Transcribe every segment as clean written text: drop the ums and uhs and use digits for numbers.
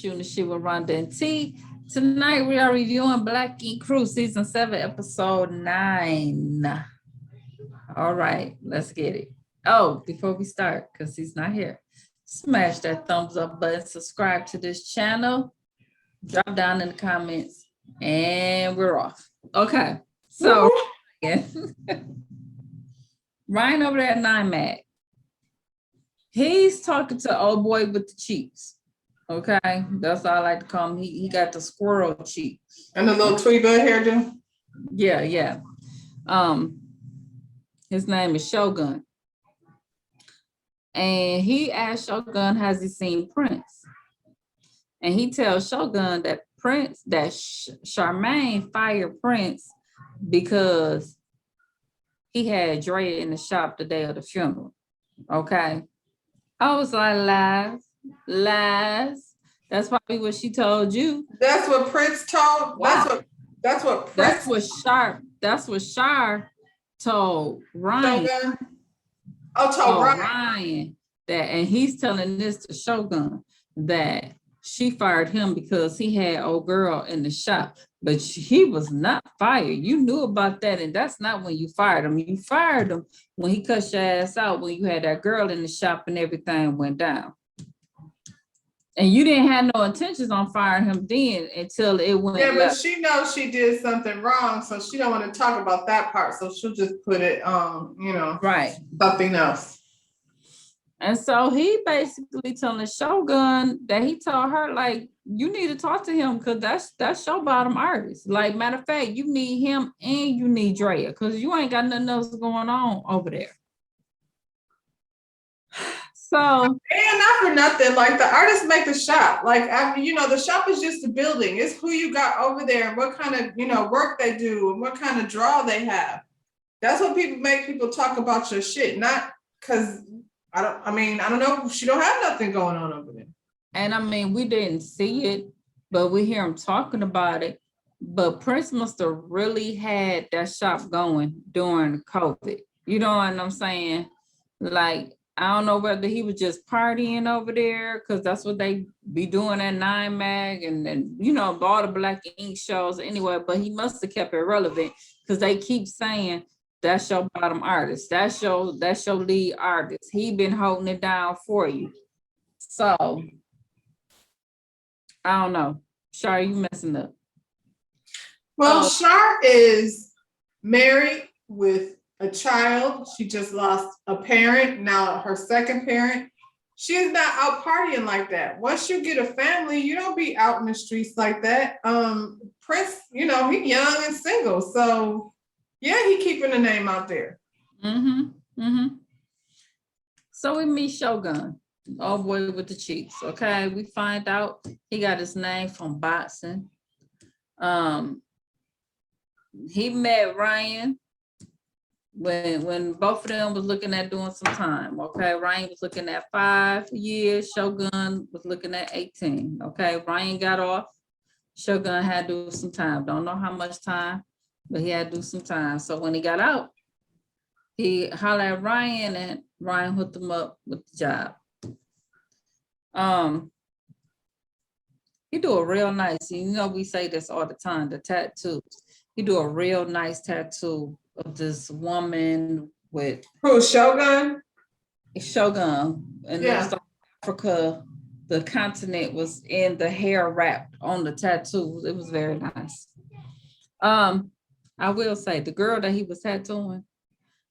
Shooting the Shit with Rhonda and T. Tonight we are reviewing Black Ink Crew Season 7, Episode 9. All right, let's get it. Oh, before we start, because he's not here, smash that thumbs up button, subscribe to this channel, drop down in the comments, and we're off. Okay, so Ryan over there at 9 Mag. He's talking to old boy with the cheeks. Okay, that's all I like to call him. He got the squirrel cheeks. And the little tweed bud hairdo? Yeah. His name is Shogun. And he asked Shogun, has he seen Prince? And he tells Shogun that Charmaine fired Prince because he had Drea in the shop the day of the funeral. Okay. I was like, lies. That's probably what she told you. That's what Prince told. Wow. That's what Shar told Ryan. Told Ryan that, and he's telling this to Shogun that she fired him because he had old girl in the shop, but he was not fired. You knew about that, and that's not when you fired him. You fired him when he cut your ass out, when you had that girl in the shop and everything went down. And you didn't have no intentions on firing him then until it went. Yeah, but she knows she did something wrong, so she don't want to talk about that part. So she'll just put it on, right, something else. And so he basically telling Shogun that he told her, like, you need to talk to him because that's your bottom artist. Like, matter of fact, you need him and you need Drea because you ain't got nothing else going on over there. So, and not for nothing, like the artists make the shop. Like, the shop is just a building. It's who you got over there and what kind of, work they do and what kind of draw they have. That's what make people talk about your shit, not because I don't know. She don't have nothing going on over there. And we didn't see it, but we hear him talking about it. But Prince must have really had that shop going during COVID. You know what I'm saying? Like, I don't know whether he was just partying over there because that's what they be doing at 9 Mag and all the Black Ink shows anyway. But he must have kept it relevant because they keep saying that's your bottom artist. That's your lead artist. He been holding it down for you. So I don't know. Shar, you messing up. Well, Shar is married with a child. She just lost a parent, now her second parent. She's not out partying like that. Once you get a family, you don't be out in the streets like that. Prince, he young and single. So yeah, he keeping the name out there. So we meet Shogun, old boy with the cheeks. Okay, we find out he got his name from boxing. He met Ryan when both of them was looking at doing some time. Okay, Ryan was looking at 5 years. Shogun was looking at 18. Okay, Ryan got off. Shogun had to do some time. Don't know how much time, but he had to do some time. So when he got out, he hollered at Ryan and Ryan hooked him up with the job. He do a real nice, we say this all the time, the tattoos. He do a real nice tattoo of this woman with... Who, Shogun? Shogun. And South Africa, the continent was in the hair wrapped on the tattoo. It was very nice. I will say, the girl that he was tattooing,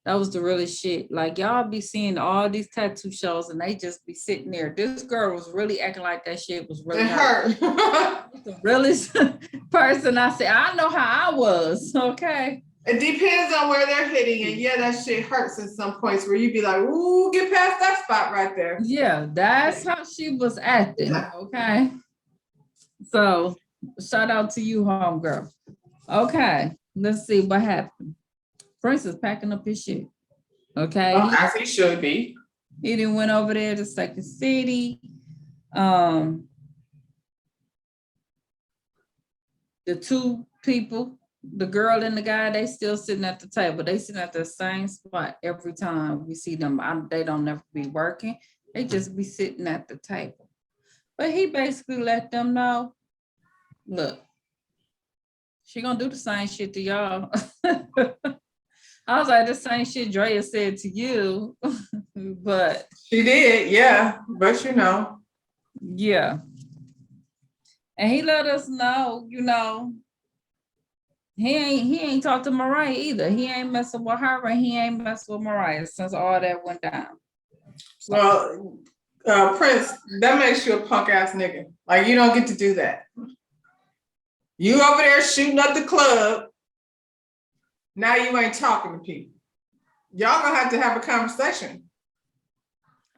that was the realest shit. Like, y'all be seeing all these tattoo shows and they just be sitting there. This girl was really acting like that shit was really her. The realest person I said, I know how I was, okay? It depends on where they're hitting it. Yeah, that shit hurts in some points where you be like, ooh, get past that spot right there. Yeah, that's how she was acting, okay? So, shout out to you, homegirl. Okay, let's see what happened. Prince is packing up his shit, okay? As he should be. He didn't went over there to Second City. The two people, the girl and the guy, they still sitting at the table. They sitting at the same spot every time we see them. They don't never be working. They just be sitting at the table. But he basically let them know, look, she gonna do the same shit to y'all. I was like, the same shit Drea said to you, but She did, yeah. But yeah. And he let us know, he ain't talked to Mariah either. He ain't messing with her and he ain't messing with Mariah since all that went down. Well, Prince, that makes you a punk ass nigga. Like, you don't get to do that. You over there shooting up the club. Now you ain't talking to people. Y'all gonna have a conversation.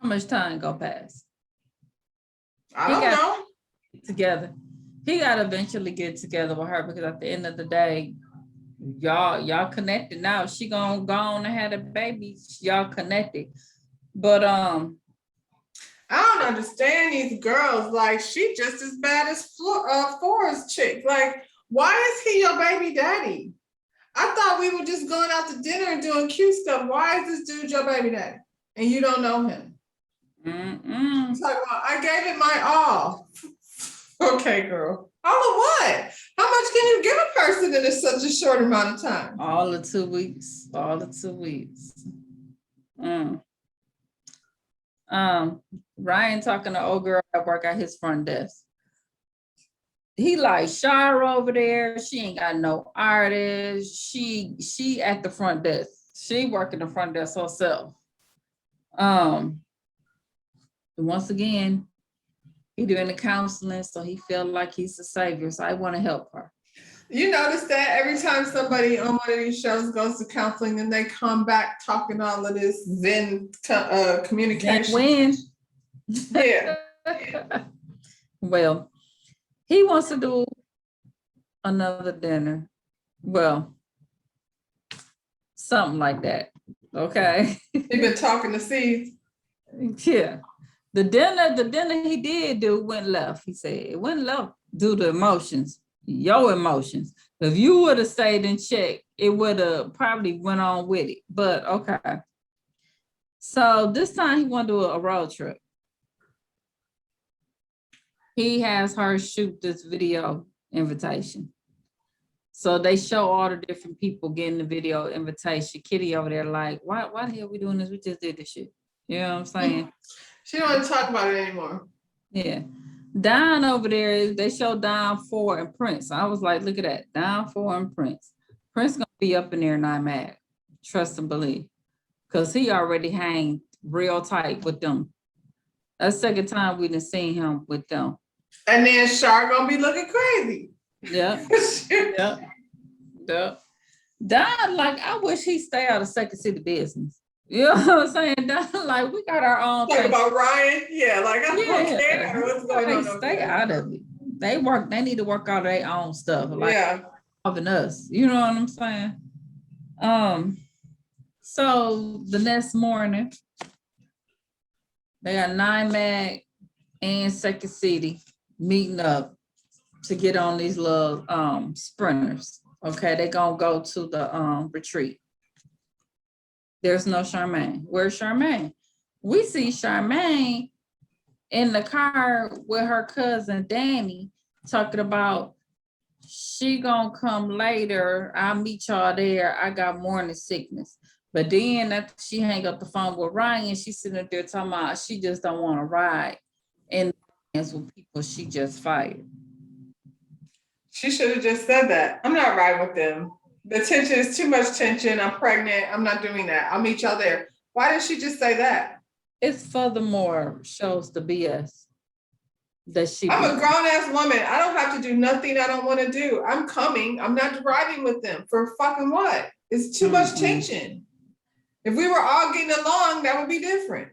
How much time go past? I don't know. Together. He got to eventually get together with her because at the end of the day, y'all connected now. She gonna go on and have a baby. Y'all connected. But I don't understand these girls. Like, she just as bad as Forrest chick. Like, why is he your baby daddy? I thought we were just going out to dinner and doing cute stuff. Why is this dude your baby daddy? And you don't know him. Talking about, I gave it my all. Okay, girl. All of what? How much can you give a person in such a short amount of time? All of 2 weeks. Ryan talking to old girl at work at his front desk. He like Shara over there. She ain't got no artist. She at the front desk. She working the front desk herself. Once again, he doing the counseling, so he feel like he's the savior. So I want to help her. You notice that every time somebody on one of these shows goes to counseling, then they come back talking all of this Zen communication. When? Yeah. Well, he wants to do another dinner. Well, something like that. Okay. He been talking to Steve. Yeah. The dinner he did do went left. He said it went left due to emotions, your emotions. If you would have stayed in check, it would have probably went on with it. But okay. So this time he want to do a road trip. He has her shoot this video invitation. So they show all the different people getting the video invitation. Kitty over there like, why the hell we doing this? We just did this shit. You know what I'm saying? She don't want to talk about it anymore. Yeah. Don over there, they show Don 4 and Prince. I was like, look at that. Don 4 and Prince. Prince gonna be up in there and I'm mad. Trust and believe. Because he already hang real tight with them. That's the second time we done seen him with them. And then Shar gonna be looking crazy. Yeah. Yep. Don, like, I wish he stay out of Second City business. You know what I'm saying? Don, like, we got our own Talk about Ryan. Yeah, like, I don't care what's going on. Stay out of it. They need to work out their own stuff. Like, involving us. You know what I'm saying? So the next morning, they got 9 Mag and Second City meeting up to get on these little sprinters. Okay, they gonna go to the retreat. There's no Charmaine. Where's Charmaine? We see Charmaine in the car with her cousin Danny talking about she gonna come later. I'll meet y'all there. I got morning sickness. But then after she hang up the phone with Ryan, she's sitting up there talking about she just don't want to ride and with people she just fired. She should have just said that. I'm not riding with them. The tension is too much tension. I'm pregnant. I'm not doing that. I'll meet y'all there. Why did she just say that? It's furthermore shows the BS that she. I'm a grown ass woman. I don't have to do nothing I don't want to do. I'm coming. I'm not riding with them for fucking what? It's too much tension. If we were all getting along, that would be different.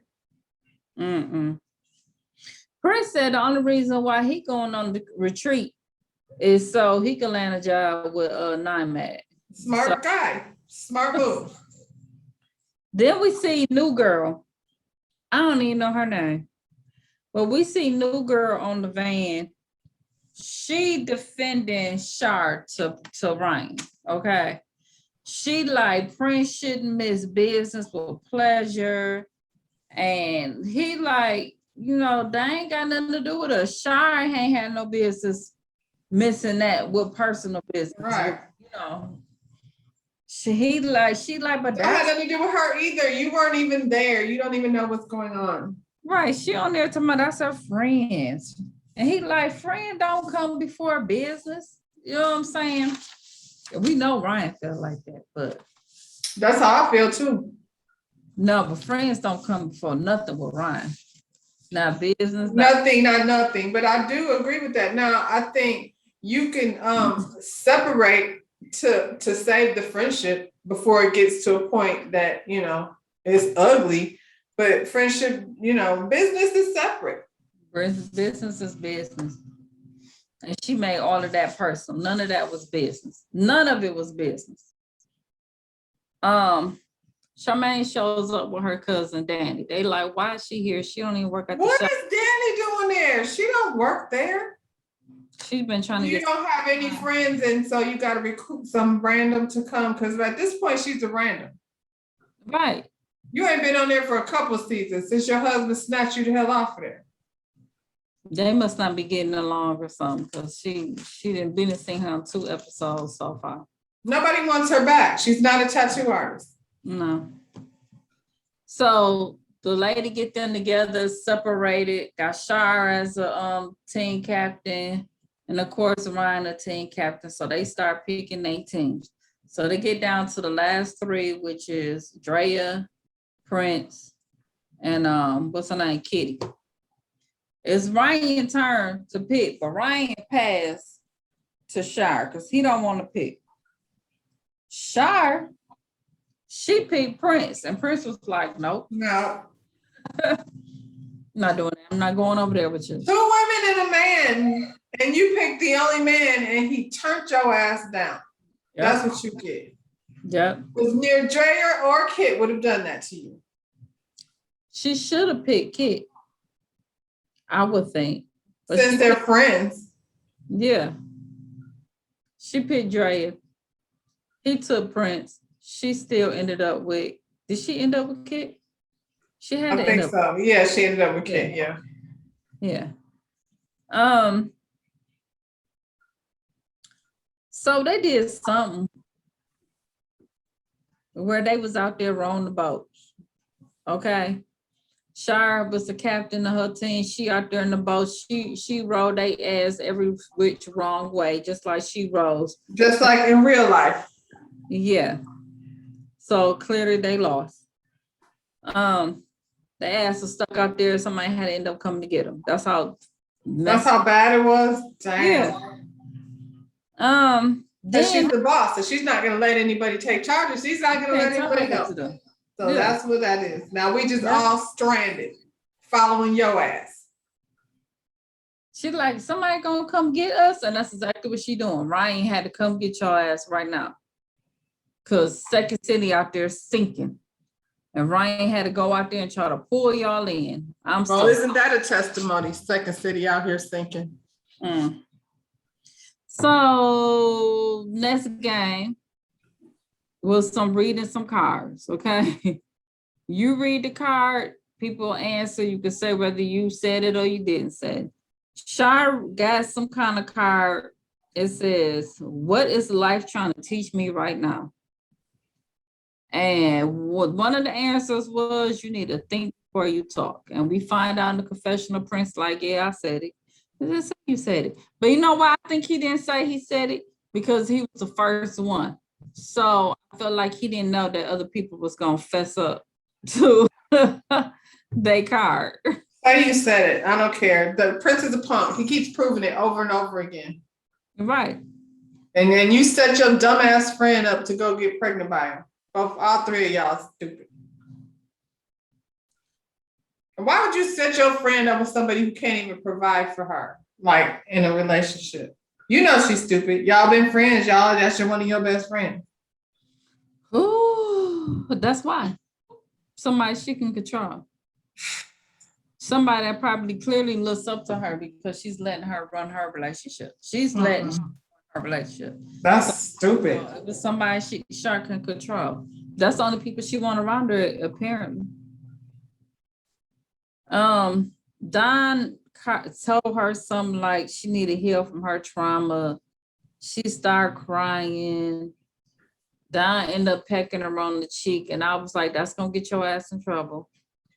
Chris said the only reason why he going on the retreat is so he can land a job with 9 Mag. Smart guy. Smart move. Then we see New Girl. I don't even know her name. But we see New Girl on the van. She defending Shar to Ryan. Okay. She like, Prince shouldn't miss business with pleasure. And he like, they ain't got nothing to do with us. Shire ain't had no business missing that with personal business. Right. She like, but That had that's nothing to do with her either. You weren't even there. You don't even know what's going on. right. She on there talking about that's her friends. And he like, friend don't come before business. You know what I'm saying? We know Ryan felt like that, but That's how I feel too. no, but friends don't come before nothing with Ryan. Not business. Nothing, not nothing. But I do agree with that. Now I think you can separate to save the friendship before it gets to a point that it's ugly. But friendship, business is separate. Business is business. And she made all of that personal. None of that was business. None of it was business. Charmaine shows up with her cousin Danny. They like, why is she here? She don't even work at the What shop. is Danny doing there? She don't work there. She's been trying to You don't have any friends, and so you got to recruit some random to come, because at this point she's a random. Right. You ain't been on there for a couple of seasons since your husband snatched you the hell off of there. They must not be getting along or something, because she didn't seen her on 2 episodes so far. Nobody wants her back. She's not a tattoo artist. No. So the lady get them together, separated, got Shar as a team captain, and of course Ryan a team captain. So they start picking their teams. So they get down to the last 3, which is Drea, Prince, and what's her name, Kitty. It's Ryan's turn to pick, but Ryan passed to Shar because he don't want to pick. Shar, she picked Prince, and Prince was like, nope. No. Not doing that. I'm not going over there with you. 2 women and a man, and you picked the only man, and he turned your ass down. Yep. That's what you get. Yep. Because near Drea or Kit would have done that to you. She should have picked Kit, I would think. But since they're friends. Yeah. She picked Drea. He took Prince. She still ended up with, did she end up with Kit? She had to end up. I think so. Yeah, she ended up with Kit, yeah. Yeah. So they did something where they was out there rowing the boats. Okay. Shire was the captain of her team. She out there in the boat. She rode their ass every which wrong way, just like she rose. Just like in real life. Yeah. So clearly they lost. The ass was stuck out there. Somebody had to end up coming to get them. That's how bad it was. Damn. Yeah. Then she's the boss, so she's not gonna let anybody take charges. She's not gonna let anybody help. So that's what that is. Now we just all stranded, following your ass. She's like, somebody gonna come get us, and that's exactly what she doing. Ryan had to come get your ass right now, cause Second City out there sinking, and Ryan had to go out there and try to pull y'all in. Isn't that a testimony? Second City out here sinking. So next game was some reading some cards. Okay, you read the card, people answer. You can say whether you said it or you didn't say it. Shar got some kind of card. It says, "What is life trying to teach me right now?" And one of the answers was, "You need to think before you talk." And we find out in the confessional, Prince like, "Yeah, I said it." You said it. But you know why I think he didn't say he said it? Because he was the first one. So I feel like he didn't know that other people was going to fess up to their card. Say you said it. I don't care. The Prince is a punk. He keeps proving it over and over again. Right. And then you set your dumbass friend up to go get pregnant by him. All 3 of y'all stupid. Why would you set your friend up with somebody who can't even provide for her, like in a relationship? You know she's stupid. Y'all been friends, y'all. That's one of your best friends. Ooh, that's why. Somebody she can control. Somebody that probably clearly looks up to her because she's letting her run her relationship. She's letting her relationship. That's stupid. It was somebody she can control. That's the only people she want around her, apparently. Don told her something like she needed to heal from her trauma. She started crying. Don ended up pecking her on the cheek, and I was like, that's gonna get your ass in trouble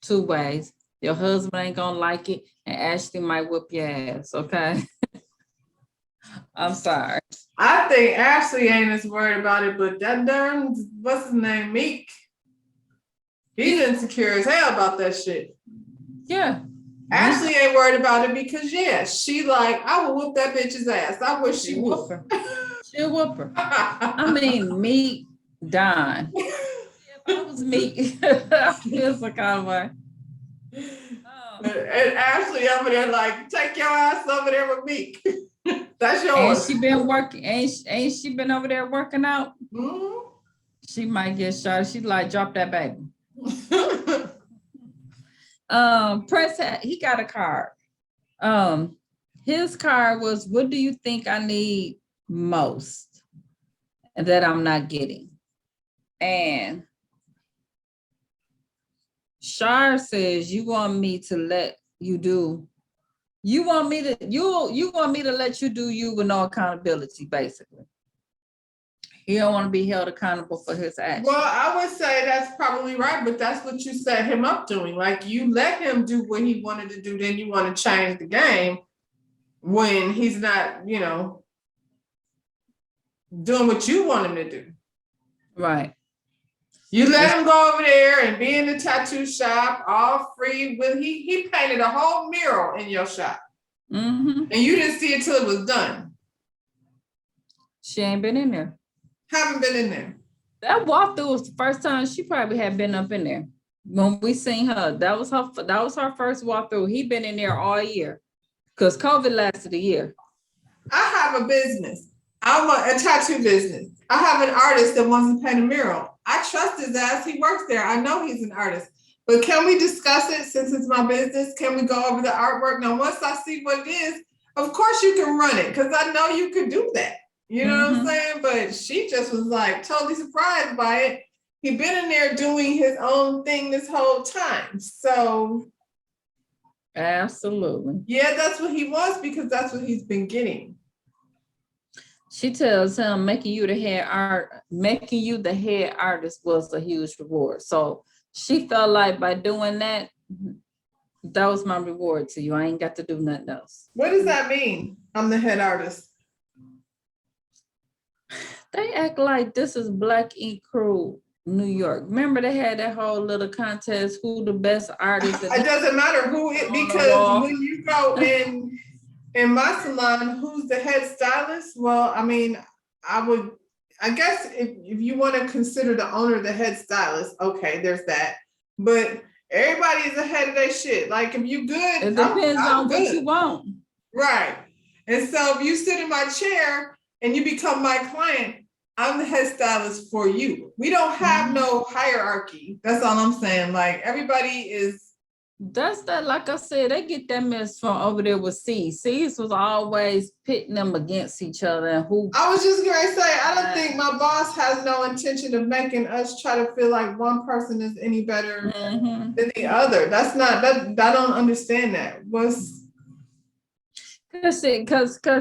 2 ways. Your husband ain't gonna like it, and Ashley might whip your ass, okay? I'm sorry. I think Ashley ain't as worried about it, but that darn, what's his name, Meek, he's insecure as hell about that shit. Yeah. Ashley ain't worried about it because, yeah, she like, I will whoop that bitch's ass. I wish she would. She'll whoop her. I mean, Meek, Don. If I was Meek, I feel some kind of way. And Ashley over there like, take your ass over there with Meek. That's yours. Ain't she been working? Ain't she been over there working out? Mm-hmm. She might get shot. She like, drop that baby. Prince, he got a card. His card was, what do you think I need most that I'm not getting? And Shar says, you want me to let you do, you want me to let you do you with no accountability, basically. He don't want to be held accountable for his actions. Well, I would say that's probably right, but that's what you set him up doing. Like, you let him do what he wanted to do, then you want to change the game when he's not, you know, doing what you want him to do. Right. You let him go over there and be in the tattoo shop all free. With he painted a whole mural in your shop. Mm-hmm. And you didn't see it till it was done. She ain't been in there. Haven't been in there. That walkthrough was the first time she probably had been up in there. When we seen her, that was her first walkthrough. He been in there all year because COVID lasted a year. I have a business. I'm a tattoo business. I have an artist that wants to paint a mural. I trust his ass. He works there. I know he's an artist. But can we discuss it since it's my business? Can we go over the artwork? Now, once I see what it is, of course you can run it because I know you could do that. You know what I'm saying? But she just was like totally surprised by it. He'd been in there doing his own thing this whole time. So absolutely. Yeah, that's what he wants because that's what he's been getting. She tells him making you the head artist was a huge reward. So she felt like by doing that, that was my reward to you. I ain't got to do nothing else. What does that mean? I'm the head artist. They act like this is Black Ink Crew, New York. Remember they had that whole little contest, who the best artist. It doesn't matter who it, because when you go in my salon, who's the head stylist? Well, I mean, I guess if you want to consider the owner the head stylist, okay, there's that. But everybody is ahead of their shit. Like if you good, it depends on good. What you want. Right. And so if you sit in my chair and you become my client, I'm the head stylist for you. We don't have no hierarchy. That's all I'm saying. Like everybody is. That's that, like I said, they get that mess from over there with C's. C's was always pitting them against each other. And who I was just gonna say, I don't think my boss has no intention of making us try to feel like one person is any better than the other. That's not that. I don't understand that. Because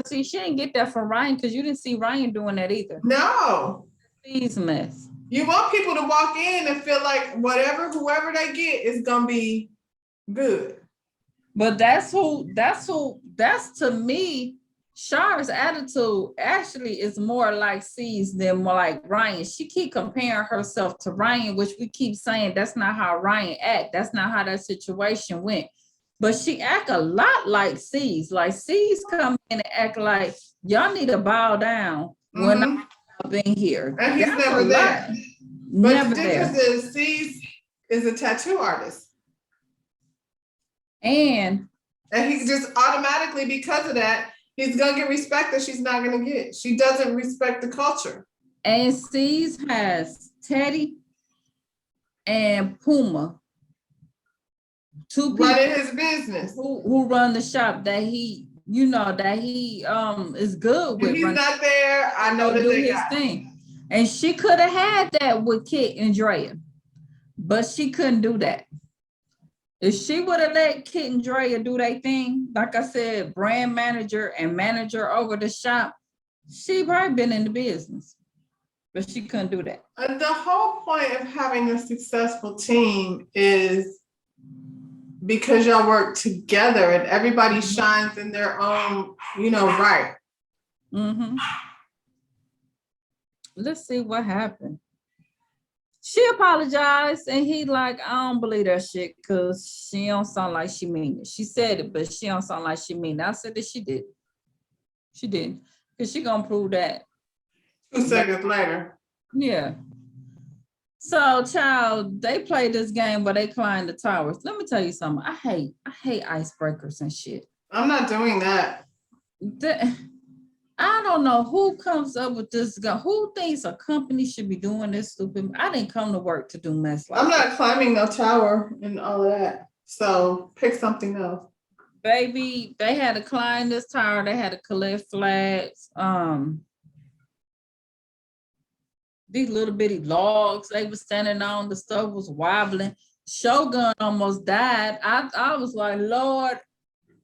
see, she didn't get that from Ryan because you didn't see Ryan doing that either. No. C's mess. You want people to walk in and feel like whoever they get is gonna be good. But that's to me, Shar's attitude actually is more like C's than more like Ryan. She keep comparing herself to Ryan, which we keep saying that's not how Ryan act. That's not how that situation went. But she act a lot like C's. Like C's come in and act like y'all need to bow down when I've been here. And he's never there. But the difference is C's is a tattoo artist. And he just automatically, because of that, he's gonna get respect that she's not gonna get. She doesn't respect the culture. And C's has Teddy and Puma, two people running his business who run the shop that he is good with. If he's not there, I know that do they his got thing. And she could have had that with Kit and Drea, but she couldn't do that. If she would have let Kit and Drea do their thing, like I said, brand manager and manager over the shop, she probably been in the business. But she couldn't do that. The whole point of having a successful team is because y'all work together and everybody shines in their own, right. Mm-hmm. Let's see what happened. She apologized and he like, I don't believe that shit because she don't sound like she mean it. She said it, but she don't sound like she mean it. I said that she did. She didn't. Because she gonna prove that. 2 seconds later. Yeah. So, child, they played this game where they climbed the towers. Let me tell you something. I hate icebreakers and shit. I'm not doing that. I don't know who comes up with this guy. Who thinks a company should be doing this stupid? I didn't come to work to do mess like I'm that. not climbing no tower and all of that. So pick something else. Baby, they had to climb this tower. They had to collect flags. These little bitty logs they were standing on, the stuff was wobbling. Shogun almost died. I was like, Lord,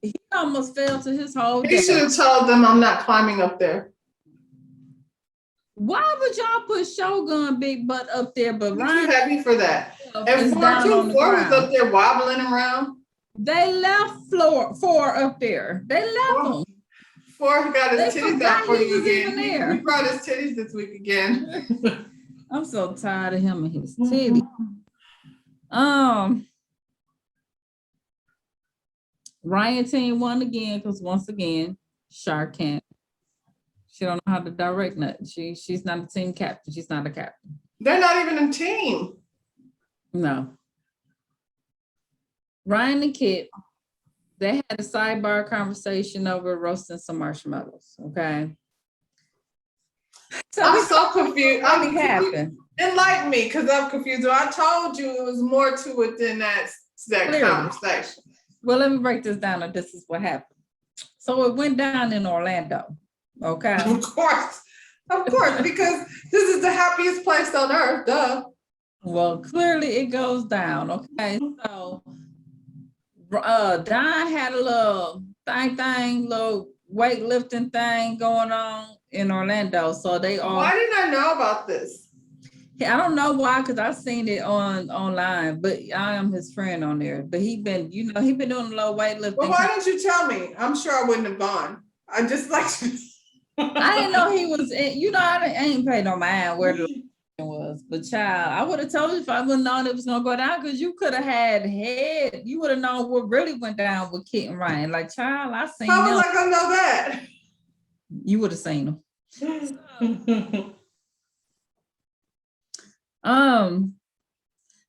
he almost fell to his whole He death. should have told them I'm not climbing up there. Why would y'all put Shogun big butt up there, but I'm Ryan too heavy for that. And is down on the 4 was ground? up there wobbling around. They left 4 up there. They left them. 4 got his They titties forgot out for he you was again. even there. He brought his titties this week again. I'm so tired of him and his titties. Ryan team won again because once again, Shar can't. She don't know how to direct nothing. She's not a team captain. She's not a captain. They're not even a team. No. Ryan and Kit, they had a sidebar conversation over roasting some marshmallows. Okay. So I'm so confused. what happened? Enlighten me, because I'm confused. I told you it was more to it than that Clearly. conversation. Well, let me break this down, and this is what happened. So it went down in Orlando. Okay. Of course, because this is the happiest place on earth, duh. Well, clearly it goes down. Okay. So Don had a little little weightlifting thing going on in Orlando. So they all. Why didn't I know about this? I don't know why, because I've seen it online, but I am his friend on there. But he been doing a little weightlifting. Well, why didn't you tell me? I'm sure I wouldn't have gone. I just like. I didn't know he was. I ain't paid no mind where the was, but child, I would have told you if I would have known it was gonna go down, because you could have had head. You would have known what really went down with Kit and Ryan. Like, child, I seen. How was I gonna know that? You would have seen them.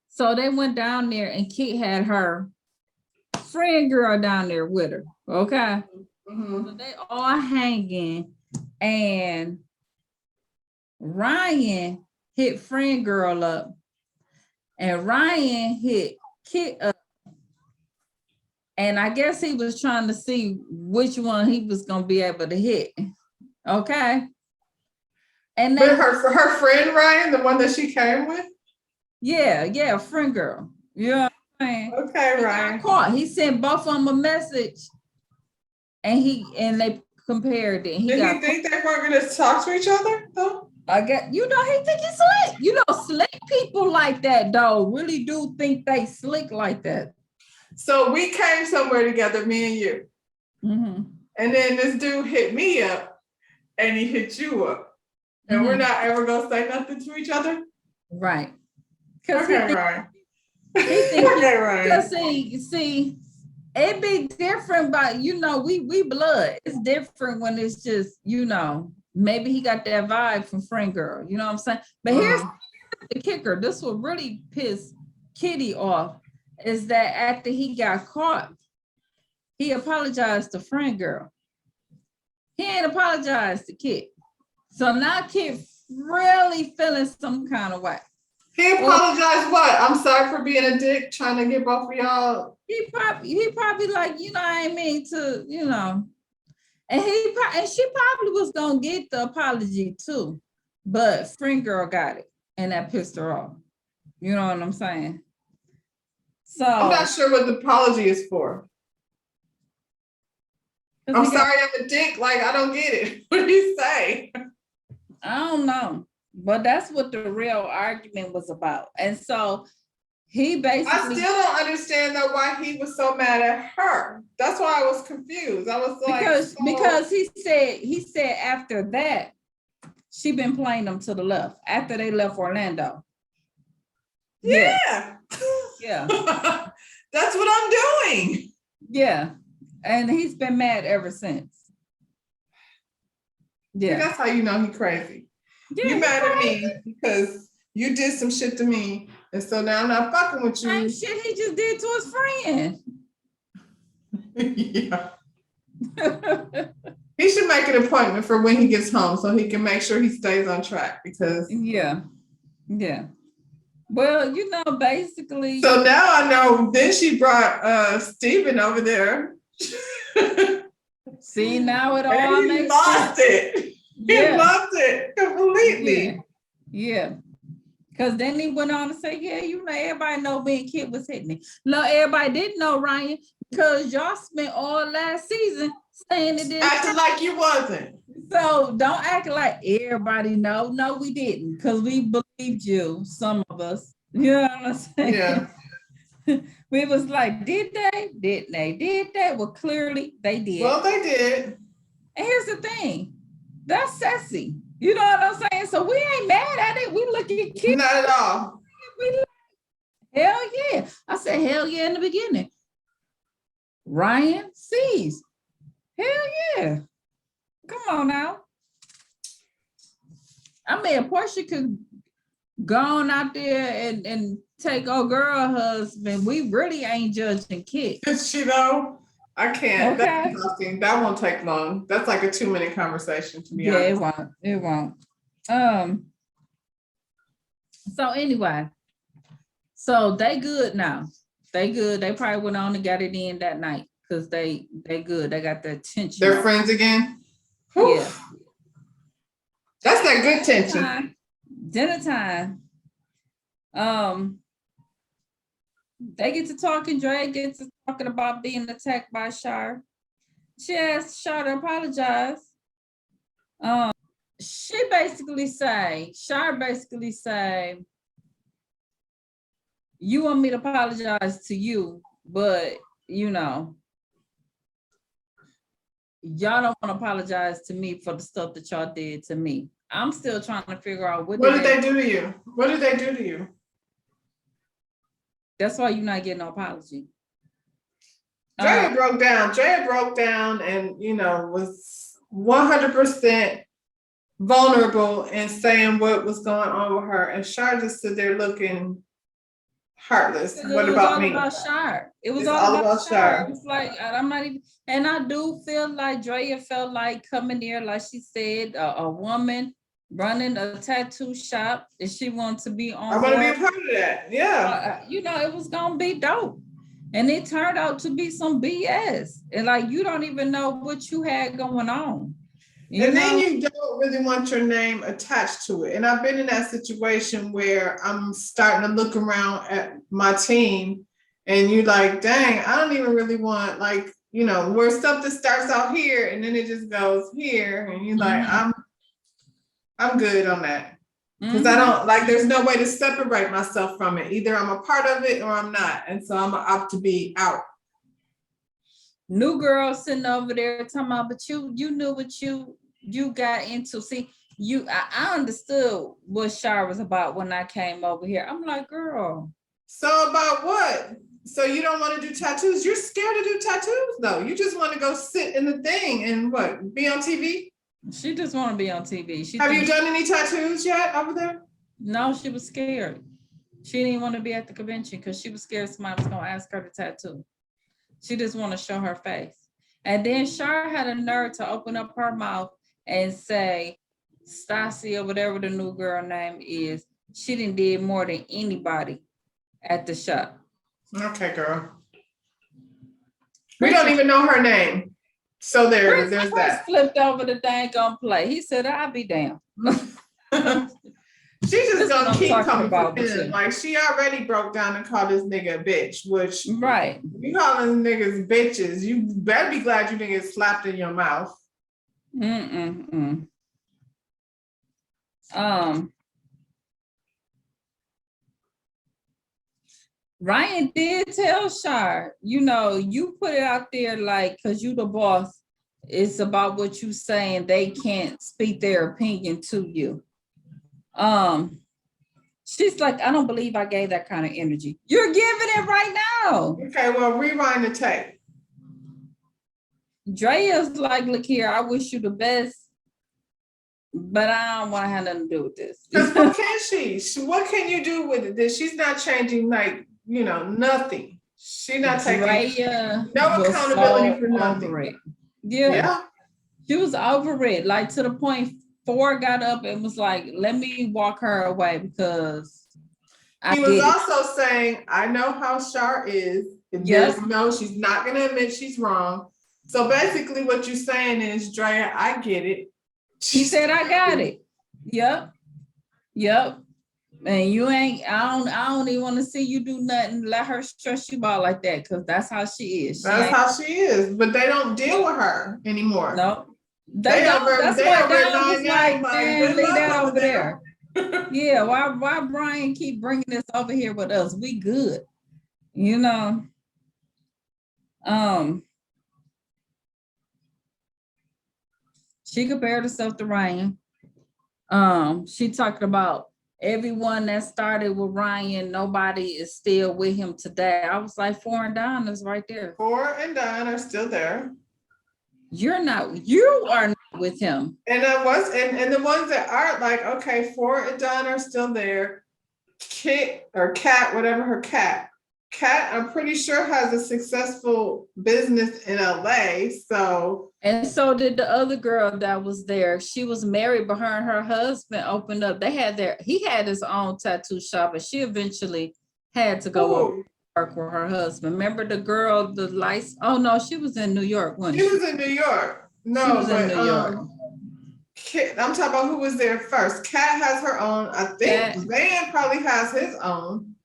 So they went down there and Kit had her friend girl down there with her. Okay. Mm-hmm. So they all hanging, and Ryan hit friend girl up, and Ryan hit Kit up. And I guess he was trying to see which one he was gonna be able to hit. Okay. And then her friend Ryan, the one that she came with? Yeah, friend girl. You know what I'm saying? Okay, Ryan. Caught. He sent both of them a message, and they compared it. Did he think they weren't gonna talk to each other though? I guess he think he's slick. Slick people like that though really do think they slick like that. So we came somewhere together, me and you. Mm-hmm. And then this dude hit me up and he hit you up. And we're not ever gonna say nothing to each other? Right. Okay, Ryan. Okay, Ryan. See, it be different, but we blood. It's different when it's just, maybe he got that vibe from friend girl. You know what I'm saying? But here's the kicker. This will really piss Kitty off, is that after he got caught, he apologized to friend girl. He ain't apologized to Kit. So now Kit really feeling some kind of way. He apologized what? I'm sorry for being a dick, trying to get both of y'all. He probably like, I ain't mean to, and she probably was gonna get the apology too, but friend girl got it, and that pissed her off. You know what I'm saying? I'm not So sure what the apology is for. 'cause I'm he got- sorry I'm a dick. Like, I don't get it. What do you say? I don't know, but that's what the real argument was about. And so he I basically, still don't understand though why he was so mad at her. That's why I was confused. I was like, because he said after that, she been playing them to the left after they left Orlando. yeah. Yeah. That's what I'm doing. Yeah. And he's been mad ever since. See, Yeah. that's how you know he crazy. Yeah, You mad at me because you did some shit to me, and so now I'm not fucking with same you. shit he just did to his friend. Yeah. He should make an appointment for when he gets home so he can make sure he stays on track because. Yeah. Yeah. Well, you know, basically. So now I know. Then she brought Steven over there. See, now it And all he makes lost sense. it. He Yeah. lost it completely. Yeah. Because then he went on to say, yeah, you know, everybody know Ben Kid was hitting me. No, everybody didn't know, Ryan, because y'all spent all last season saying it didn't. Acting like you wasn't. So don't act like everybody know. No, we didn't, because we believed you, some of us. You know what I'm saying? Yeah. We was like, did they? Didn't they? Did they? Well, clearly they did. Well, they did. And here's the thing, that's sassy. You know what I'm saying? So we ain't mad at it. We look at kids. Not at all. We like, hell yeah. I said, hell yeah in the beginning. Ryan sees. Hell yeah. Come on now. I mean, Portia could go on out there and take old girl husband. We really ain't judging kids. You know, I can't. Okay. That's exhausting. That won't take long. That's like a 2-minute conversation to be Yeah, honest. it won't. So anyway, so they good now. They good. They probably went on and got it in that night because they good. They got the attention. They're friends again. Whew. Yeah. That's that good tension. Dinner time. They get to talking. Dre gets to talking about being attacked by Shar. She asked Shar to apologize. Shar basically say, you want me to apologize to you, but you know, y'all don't want to apologize to me for the stuff that y'all did to me. I'm still trying to figure out What did they do to you? What did they do to you? That's why you're not getting no apology. Drea broke down. Drea broke down and, you know, was 100% vulnerable and saying what was going on with her. And Shar just stood there looking heartless. What about me? It was all about Shar. It was It's all about Shar. Shar. It was like, I'm not even, and I do feel like Drea felt like coming there, like she said, a woman running a tattoo shop, and she wants to be on. I want to be a part of that. Yeah. You know, it was gonna be dope. And it turned out to be some BS. And like, you don't even know what you had going on. And then you don't really want your name attached to it. And I've been in that situation where I'm starting to look around at my team and you're like, dang, I don't even really want, like, you know, where something starts out here and then it just goes here. And you're like, I'm good on that. Because I don't, like, there's no way to separate myself from it. Either I'm a part of it or I'm not. And so I'm opt to be out. New girl sitting over there talking about, but you knew what you got into. See, I understood what Shar was about when I came over here. I'm like, girl. So about what? So you don't want to do tattoos? You're scared to do tattoos though. You just want to go sit in the thing and what? Be on TV? She just want to be on TV. Have you done any tattoos yet over there? No, she was scared. She didn't want to be at the convention because she was scared somebody was going to ask her to tattoo. She just want to show her face. And then Shar had a nerve to open up her mouth and say, Stassi or whatever the new girl name is, she didn't did more than anybody at the shop. Okay, girl. We don't even know her name. So there's that. Flipped over the dang on play. He said, I'll be damned. She just That's what gonna I'm keep talking coming about for with him. you. Like she already broke down and called this nigga a bitch, which Right. you calling niggas bitches, you better be glad you didn't get slapped in your mouth. Ryan did tell Shar, you know, you put it out there like, cause you the boss, it's about what you saying. They can't speak their opinion to you. She's like, I don't believe I gave that kind of energy. You're giving it right now. Okay, well, rewind the tape. Drea's like, look here, I wish you the best, but I don't want to have nothing to do with this. Because what can she? What can you do with it? She's not changing, like, you know, nothing. She's not taking no accountability for nothing. Yeah. She was over it, like to the point 4 got up and was like, let me walk her away because he was also saying, I know how Shar is. Yes. No, she's not going to admit she's wrong. So basically what you're saying is, Drea, I get it. He said, I got it. Yep. And you ain't, I don't even want to see you do nothing. Let her stress you out like that, because that's how she is. That's how she is. But they don't deal with her anymore. No. They don't. That's why Don was like, man, leave that over there. Yeah, why Brian keep bringing this over here with us? We good. You know. She compared herself to Ryan. She talked about everyone that started with Ryan, nobody is still with him today. I was like, 4 and Don is right there. 4 and Don are still there. You are not with him. And and the ones that aren't, like, okay, 4 and Don are still there. Kit or Cat, whatever her Cat, I'm pretty sure has a successful business in LA. And so did the other girl that was there. She was married, but her and her husband opened up. He had his own tattoo shop, and she eventually had to go work with her husband. Remember the girl, the lights? Oh no, she was in New York, wasn't she? She was in New York. No, she was in New York. I'm talking about who was there first. Kat has her own. I think Van probably has his own.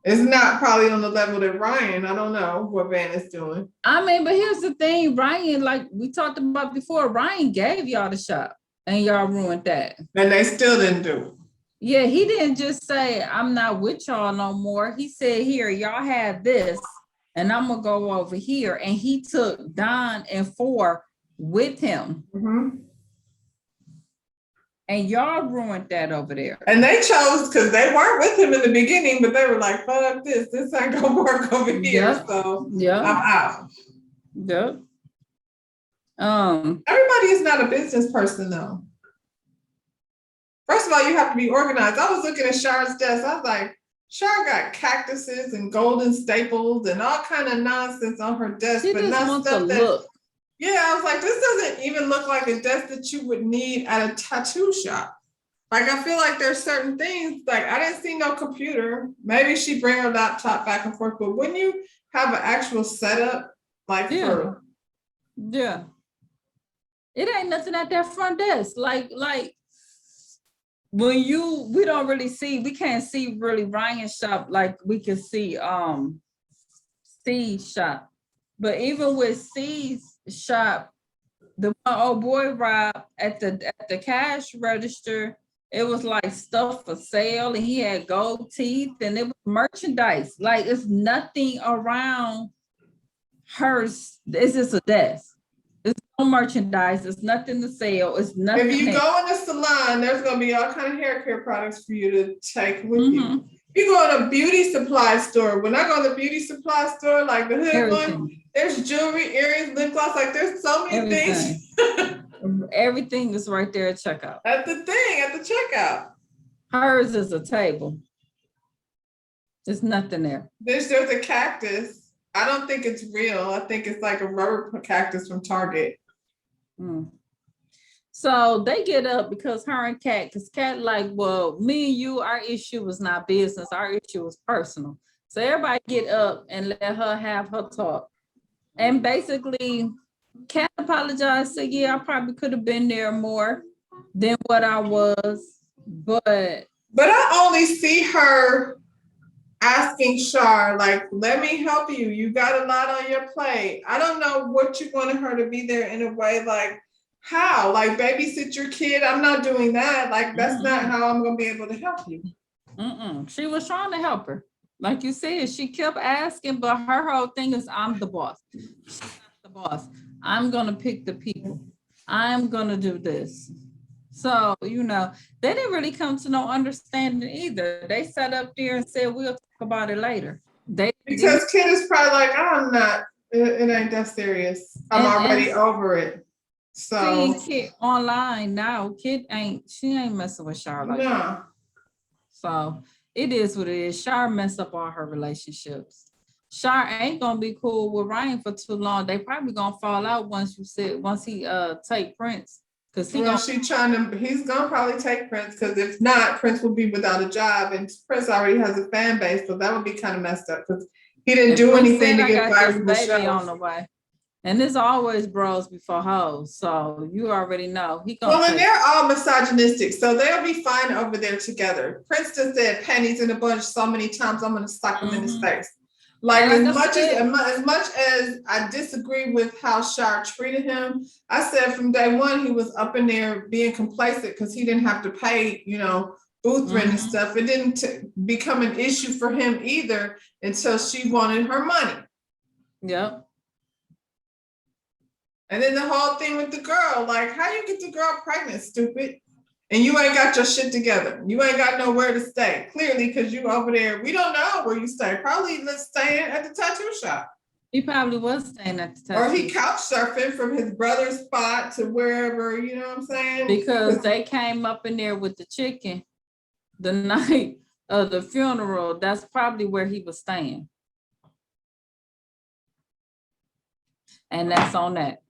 It's not probably on the level that Ryan. I don't know what Van is doing. I mean, but here's the thing, Ryan, like we talked about before, Ryan gave y'all the shop and y'all ruined that. And they still didn't do it. Yeah, he didn't just say, I'm not with y'all no more. He said, here, y'all have this, and I'm gonna go over here. And he took Don and 4 with him. And y'all ruined that over there. And they chose, because they weren't with him in the beginning, but they were like, fuck this ain't gonna work over here. So I'm out. Yep. Everybody is not a business person though. First of all, you have to be organized. I was looking at Shar's desk. I was like, Shar got cactuses and golden staples and all kind of nonsense on her desk. She but just not wants stuff to that, look. Yeah, I was like, this doesn't even look like a desk that you would need at a tattoo shop. Like, I feel like there's certain things, like I didn't see no computer. Maybe she bring her laptop back and forth, but when you have an actual setup, like for... Yeah. It ain't nothing at that front desk. Like when we don't really see, we can't see really Ryan's shop like we can see C's shop. But even with C's shop, the old boy Rob at the cash register, it was like stuff for sale, and he had gold teeth, and it was merchandise. Like it's nothing around hers. It's just a desk. It's no merchandise. It's nothing to sell. It's nothing. If you go in the salon, there's gonna be all kind of hair care products for you to take with you. You go to a beauty supply store. When I go to the beauty supply store, like the hood one, there's jewelry, earrings, lip gloss. Like there's so many things. Everything is right there at checkout. At the checkout. Hers is a table. There's nothing there. There's a cactus. I don't think it's real. I think it's like a rubber cactus from Target. So they get up because her and Kat, because Kat like, well, me and you, our issue was not business. Our issue was personal. So everybody get up and let her have her talk. And basically, Kat apologized, said, yeah, I probably could have been there more than what I was. But But I only see her asking Shar, like, let me help you. You got a lot on your plate. I don't know what you wanted her to be there in a way like, how? Like, babysit your kid? I'm not doing that. Like, that's not how I'm going to be able to help you. She was trying to help her. Like you said, she kept asking, but her whole thing is, I'm the boss. She's not the boss. I'm going to pick the people. I'm going to do this. So, you know, they didn't really come to no understanding either. They sat up there and said, we'll talk about it later. Because kid is probably like, I'm not, it ain't that serious. I'm already over it. So kid online now, she ain't messing with Charlotte. No. So it is what it is. Shar messed up all her relationships. Shar ain't gonna be cool with Ryan for too long. They probably gonna fall out once he take Prince. Cause he's gonna probably take Prince, because if not, Prince will be without a job, and Prince already has a fan base, so that would be kind of messed up because he didn't do anything to get fired from the show. On the way. And there's always bros before hoes, so you already know and they're all misogynistic, so they'll be fine over there together. Prince just said pennies in a bunch so many times, I'm gonna sock him in his face. Like, as much as I disagree with how Shar treated him, I said from day one he was up in there being complacent because he didn't have to pay, booth rent and stuff. It didn't become an issue for him either until she wanted her money. Yep. And then the whole thing with the girl, like, how you get the girl pregnant, stupid? And you ain't got your shit together. You ain't got nowhere to stay. Clearly, because you over there, we don't know where you stay. Probably staying at the tattoo shop. He probably was staying at the tattoo shop. Or he couch surfing from his brother's spot to wherever, you know what I'm saying? Because they came up in there with the chicken the night of the funeral. That's probably where he was staying. And that's on that.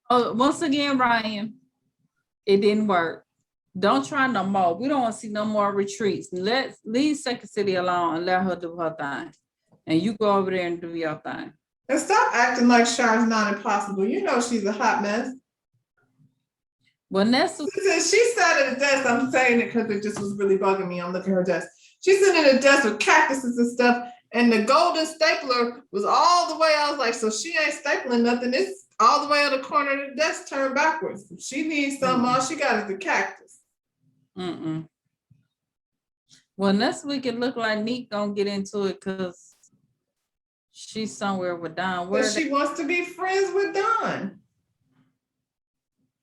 Once again, Ryan, it didn't work. Don't try no more. We don't want to see no more retreats. Leave Second City alone and let her do her thing. And you go over there and do your thing. And stop acting like Shar's not impossible. You know she's a hot mess. Well, Nessa, she sat at a desk. I'm saying it because it just was really bugging me. I'm looking at her desk. She's sitting at a desk with cactuses and stuff, and the golden stapler was all the way. I was like, so she ain't stapling nothing. It's all the way on the corner of the desk turned backwards. If she needs something, all she got is the cactus. Well, next week it looked like Neek gonna get into it because she's somewhere with Don. But she wants to be friends with Don.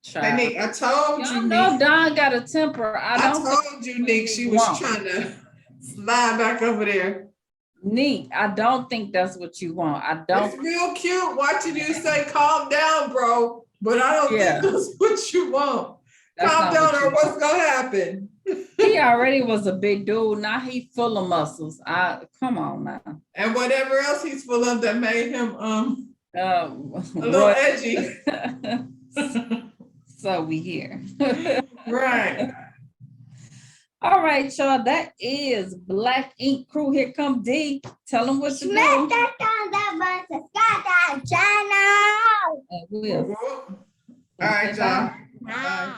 Hey, Nick, I told you. No, Don got a temper. I told you, Nick, she was trying to slide back over there. Neat. I don't think that's what you want. I don't. It's real cute watching you say, calm down, bro. But I don't think that's what you want. Calm down or what's going to happen? He already was a big dude. Now he's full of muscles. Come on now. And whatever else he's full of that made him a little edgy. So we here. Right. All right, y'all. That is Black Ink Crew. Here come D. Tell them what to do. Smack that down, subscribe that channel. And we'll. All right, y'all. Bye.